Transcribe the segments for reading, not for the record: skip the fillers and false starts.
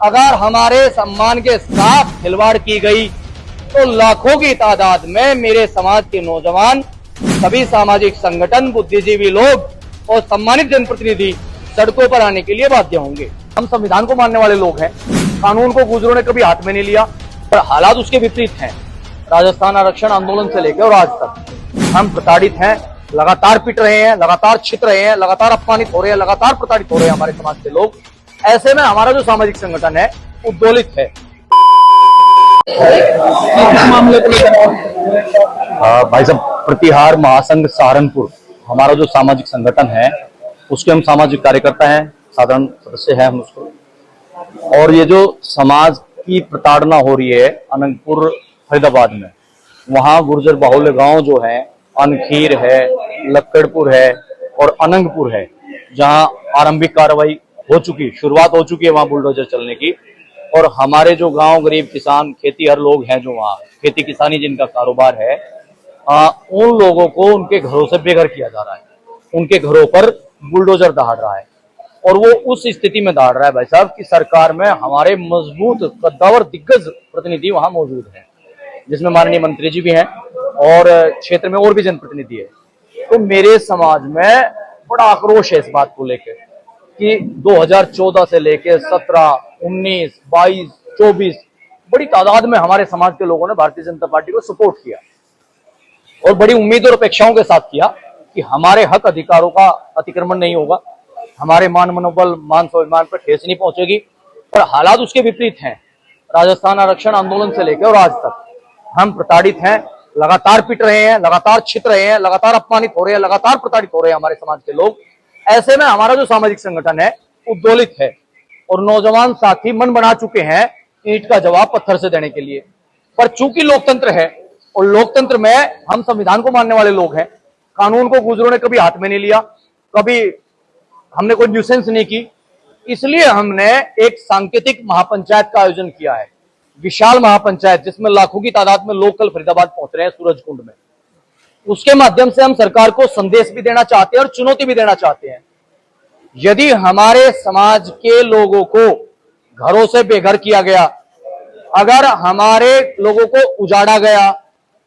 अगर हमारे सम्मान के साथ खिलवाड़ की गई तो लाखों की तादाद में मेरे समाज के नौजवान, सभी सामाजिक संगठन, बुद्धिजीवी लोग और सम्मानित जनप्रतिनिधि सड़कों पर आने के लिए बाध्य होंगे। हम संविधान को मानने वाले लोग हैं। कानून को गुजरों ने कभी हाथ में नहीं लिया, पर हालात उसके विपरीत हैं। राजस्थान आरक्षण आंदोलन से लेकर और आज तक हम प्रताड़ित हैं, लगातार पिट रहे हैं, लगातार छित रहे हैं, लगातार अपमानित हो रहे हैं, लगातार प्रताड़ित हो रहे हैं हमारे समाज के लोग। ऐसे में हमारा जो सामाजिक संगठन है उद्दोलित है। भाई साहब, प्रतिहार महासंघ सहारनपुर हमारा जो सामाजिक संगठन है उसके हम सामाजिक कार्यकर्ता हैं, साधारण सदस्य हैं हम उसको। और ये जो समाज की प्रताड़ना हो रही है अनंतपुर फरीदाबाद में, वहां गुर्जर बाहुल्य गांव जो है, अनखीर है, लक्कड़पुर है और अनंगपुर है, जहां आरंभिक कार्रवाई हो चुकी, शुरुआत हो चुकी है वहां बुलडोजर चलने की। और हमारे जो गांव गरीब किसान खेतीहर लोग हैं, जो वहाँ खेती किसानी जिनका कारोबार है, उन लोगों को उनके घरों से बेघर किया जा रहा है, उनके घरों पर बुलडोजर दहाड़ रहा है। और वो उस स्थिति में दहाड़ रहा है भाई साहब कि सरकार में हमारे मजबूत कद्दावर दिग्गज प्रतिनिधि वहां मौजूद हैं, जिसमें माननीय मंत्री जी भी हैं और क्षेत्र में और भी जनप्रतिनिधि है। तो मेरे समाज में बड़ा आक्रोश है इस बात को लेकर कि 2014 से लेकर 17, 19, 22, 24 बड़ी तादाद में हमारे समाज के लोगों ने भारतीय जनता पार्टी को सपोर्ट किया और बड़ी उम्मीद और अपेक्षाओं के साथ किया कि हमारे हक अधिकारों का अतिक्रमण नहीं होगा, हमारे मान मनोबल, मान स्वाभिमान पर ठेस नहीं पहुंचेगी। पर हालात उसके विपरीत हैं। राजस्थान आरक्षण आंदोलन से लेकर और आज तक हम प्रताड़ित हैं, लगातार पिट रहे हैं, लगातार छित रहे हैं, लगातार अपमानित हो रहे हैं, लगातार प्रताड़ित हो रहे हैं हमारे समाज के लोग। ऐसे में हमारा जो सामाजिक संगठन है उद्दोलित है और नौजवान साथी मन बना चुके हैं ईंट का जवाब पत्थर से देने के लिए। पर चूंकि लोकतंत्र है और लोकतंत्र में हम संविधान को मानने वाले लोग हैं, कानून को गुजरों ने कभी हाथ में नहीं लिया, कभी हमने कोई न्यूसेंस नहीं की, इसलिए हमने एक सांकेतिक महापंचायत का आयोजन किया है, विशाल महापंचायत, जिसमें लाखों की तादाद में लोग कल फरीदाबाद पहुंच रहे हैं सूरजकुंड में। उसके माध्यम से हम सरकार को संदेश भी देना चाहते हैं और चुनौती भी देना चाहते हैं। यदि हमारे समाज के लोगों को घरों से बेघर किया गया, अगर हमारे लोगों को उजाड़ा गया,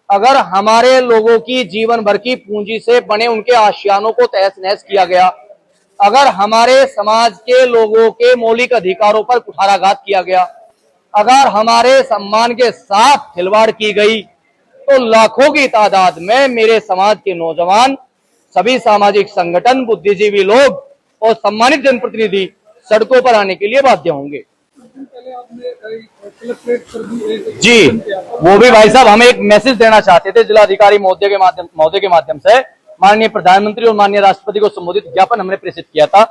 अगर हमारे लोगों की जीवन भर की पूंजी से बने उनके आशियानों को तहस नहस किया गया, अगर हमारे समाज के लोगों के मौलिक अधिकारों पर कुठाराघात किया गया, अगर हमारे सम्मान के साथ खिलवाड़ की गई, तो लाखों की तादाद में मेरे समाज के नौजवान, सभी सामाजिक संगठन, बुद्धिजीवी लोग और सम्मानित जनप्रतिनिधि सड़कों पर आने के लिए बाध्य होंगे। जी, वो भी भाई साहब हम एक मैसेज देना चाहते थे जिलाधिकारी महोदय के माध्यम से माननीय प्रधानमंत्री और माननीय राष्ट्रपति को संबोधित ज्ञापन हमने प्रेषित किया था।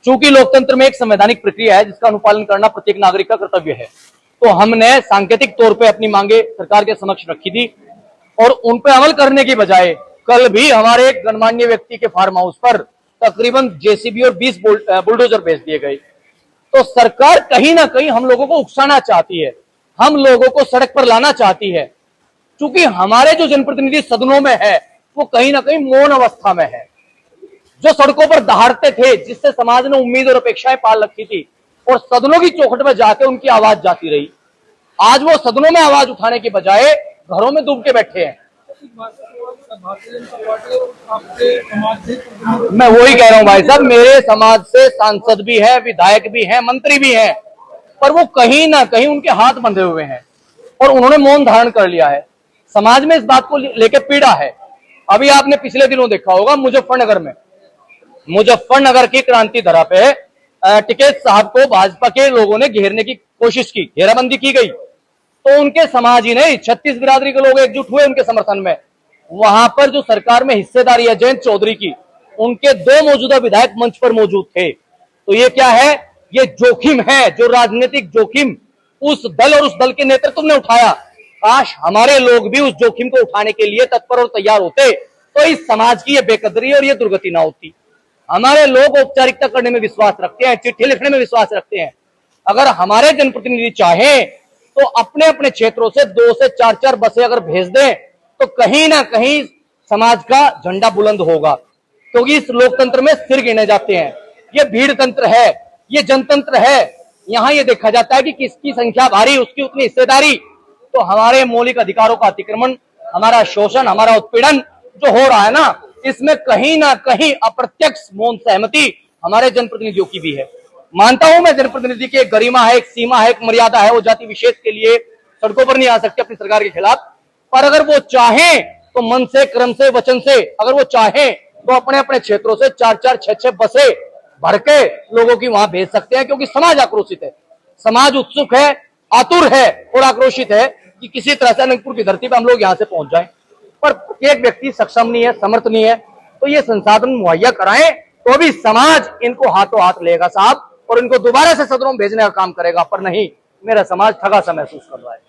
चूंकि लोकतंत्र में एक संवैधानिक प्रक्रिया है जिसका अनुपालन करना प्रत्येक नागरिक का कर्तव्य है, तो हमने सांकेतिक तौर पे अपनी मांगे सरकार के समक्ष रखी थी और उन पे अमल करने की बजाय कल भी हमारे एक गणमान्य व्यक्ति के फार्म हाउस पर तकरीबन जेसीबी और 20 बुलडोजर भेज दिए गए। तो सरकार कहीं ना कहीं हम लोगों को उकसाना चाहती है, हम लोगों को सड़क पर लाना चाहती है। चूंकि हमारे जो जनप्रतिनिधि सदनों में है वो कहीं ना कहीं मौन अवस्था में है, जो सड़कों पर दहाड़ते थे, जिससे समाज ने उम्मीद और अपेक्षाएं पाल रखी थी और सदनों की चौखट में जाके उनकी आवाज जाती रही। आज वो सदनों में आवाज उठाने की बजाय घरों में डूब के बैठे हैं। मैं वही कह रहा हूं भाई साहब, मेरे समाज से सांसद भी है, विधायक भी है, मंत्री भी है, पर वो कहीं ना कहीं उनके हाथ बंधे हुए हैं और उन्होंने मौन धारण कर लिया है। समाज में इस बात को लेकर पीड़ा है। अभी आपने पिछले दिनों देखा होगा मुजफ्फरनगर की क्रांति धरा पे टिकैत साहब को भाजपा के लोगों ने घेरने की कोशिश की, घेराबंदी की गई, तो उनके समाज ही नहीं 36 बिरादरी के लोग एकजुट हुए उनके समर्थन में। वहां पर जो सरकार में हिस्सेदारी है जयंत चौधरी की, उनके 2 मौजूदा विधायक मंच पर मौजूद थे। तो ये क्या है? ये जोखिम है, जो राजनीतिक जोखिम उस दल और उस दल के नेतृत्व ने उठाया। काश हमारे लोग भी उस जोखिम को उठाने के लिए तत्पर और तैयार होते, तो इस समाज की ये बेकदरी और ये दुर्गति ना होती। हमारे लोग औपचारिकता करने में विश्वास रखते हैं, चिट्ठी लिखने में विश्वास रखते हैं। अगर हमारे जनप्रतिनिधि चाहें तो अपने अपने क्षेत्रों से 2 से 4 बसें अगर भेज दें तो कहीं ना कहीं समाज का झंडा बुलंद होगा, क्योंकि इस लोकतंत्र में सिर गिने जाते हैं। ये भीड़ तंत्र है, ये जनतंत्र है। यहाँ ये देखा जाता है कि किसकी संख्या भारी उसकी उतनी हिस्सेदारी। तो हमारे मौलिक अधिकारों का अतिक्रमण, हमारा शोषण, हमारा उत्पीड़न जो हो रहा है ना, इसमें कहीं ना कहीं अप्रत्यक्ष मौन सहमति हमारे जनप्रतिनिधियों की भी है। मानता हूं मैं जनप्रतिनिधि की एक गरिमा है, एक सीमा है, एक मर्यादा है, वो जाति विशेष के लिए सड़कों पर नहीं आ सकते अपनी सरकार के खिलाफ। पर अगर वो चाहें तो मन से, कर्म से, वचन से, अगर वो चाहें तो अपने अपने क्षेत्रों से 4-4, 6-6 बसें भर के लोगों की वहां भेज सकते हैं, क्योंकि समाज आक्रोशित है, समाज उत्सुक है, आतुर है और आक्रोशित है कि किसी तरह से अनंतपुर की धरती पर हम लोग यहां से पहुंच जाएं। पर एक व्यक्ति सक्षम नहीं है, समर्थ नहीं है, तो ये संसाधन मुहैया कराएं तो भी समाज इनको हाथों हाथ लेगा साहब, और इनको दोबारा से सदनों में भेजने का काम करेगा। पर नहीं, मेरा समाज ठगा सा महसूस कर रहा है।